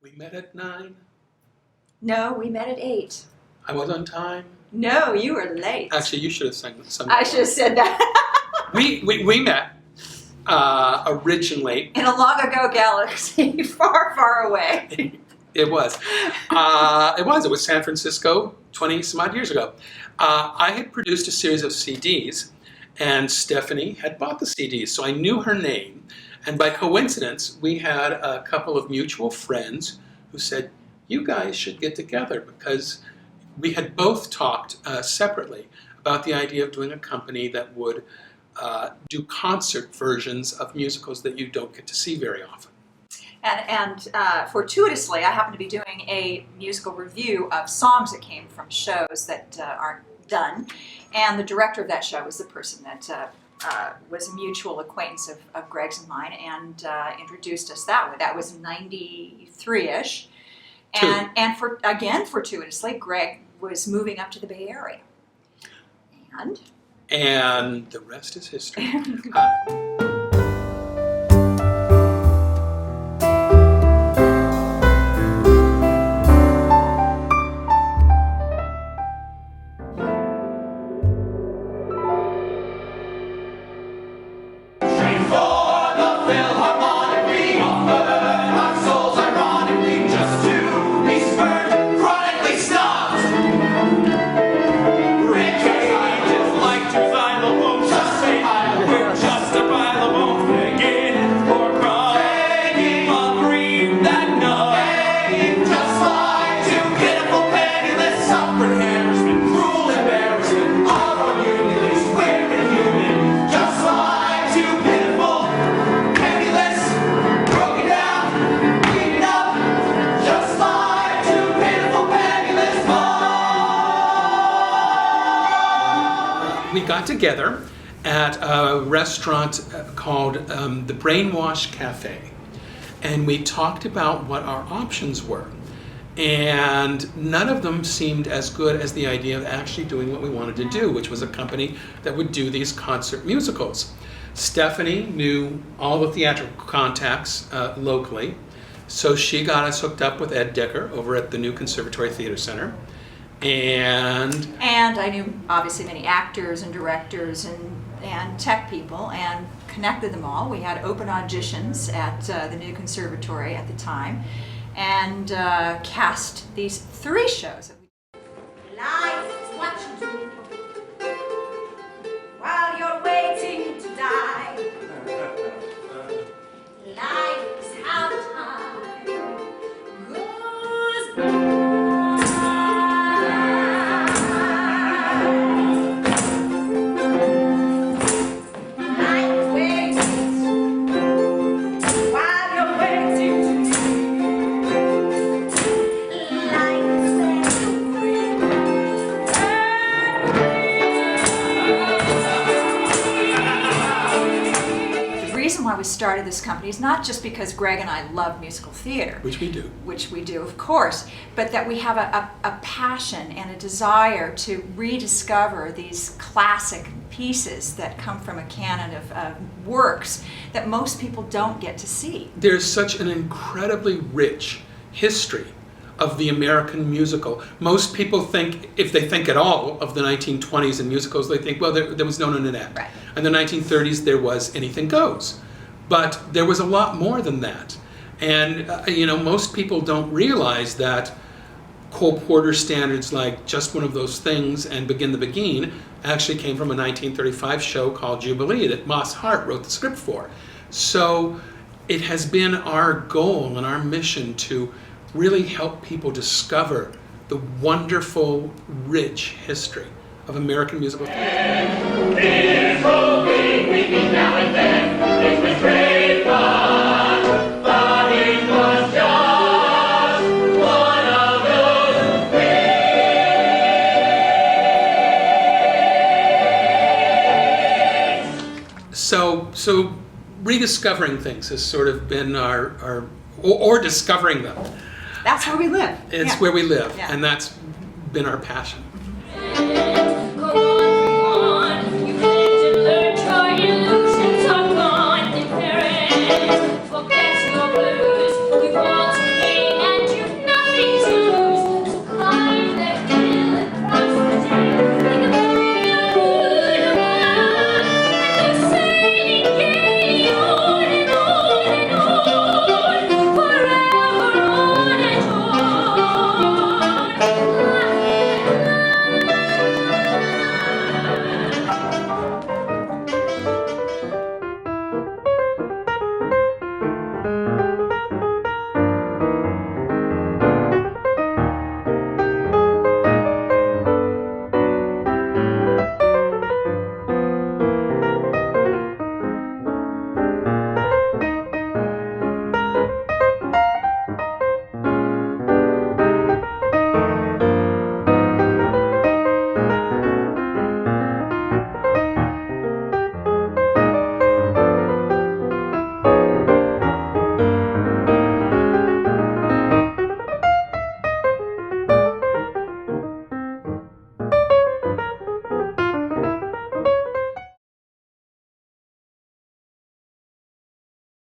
We met at 9. No, we met at 8. I was on time. No, you were late. Actually, you should have sung some. I should have said that. we met originally. In a long ago galaxy, far, far away. It was. It was San Francisco 20 some odd years ago. I had produced a series of CDs, and Stephanie had bought the CDs, so I knew her name. And by coincidence, we had a couple of mutual friends who said, you guys should get together, because we had both talked separately about the idea of doing a company that would do concert versions of musicals that you don't get to see very often. And fortuitously, I happen to be doing a musical review of songs that came from shows that aren't done. And the director of that show was the person that was a mutual acquaintance of Greg's and mine, and introduced us that way. That was 93-ish. And fortuitously, Greg was moving up to the Bay Area. And the rest is history. We got together at a restaurant called the Brainwash Cafe, and we talked about what our options were. And none of them seemed as good as the idea of actually doing what we wanted to do, which was a company that would do these concert musicals. Stephanie knew all the theatrical contacts locally, so she got us hooked up with Ed Decker over at the new Conservatory Theater Center. And I knew obviously many actors and directors and tech people, and connected them all. We had open auditions at the new conservatory at the time, and cast these 3 shows. Life is what you do while you're waiting to die. Life is how time goes by. Why we started this company is not just because Greg and I love musical theater, which we do, of course, but that we have a passion and a desire to rediscover these classic pieces that come from a canon of works that most people don't get to see. There's such an incredibly rich history of the American musical. Most people think, if they think at all of the 1920s and musicals, they think, well, there was no Nanette. Right. In the 1930s, there was Anything Goes. But there was a lot more than that. And, most people don't realize that Cole Porter standards like Just One of Those Things and Begin the Beguine actually came from a 1935 show called Jubilee that Moss Hart wrote the script for. So it has been our goal and our mission to really help people discover the wonderful, rich history of American musical theater. Here's hoping we meet now and then. It was great fun, but it was just one of those things. So rediscovering things has sort of been or discovering them. That's where we live. It's where we live, Yeah. and that's been our passion.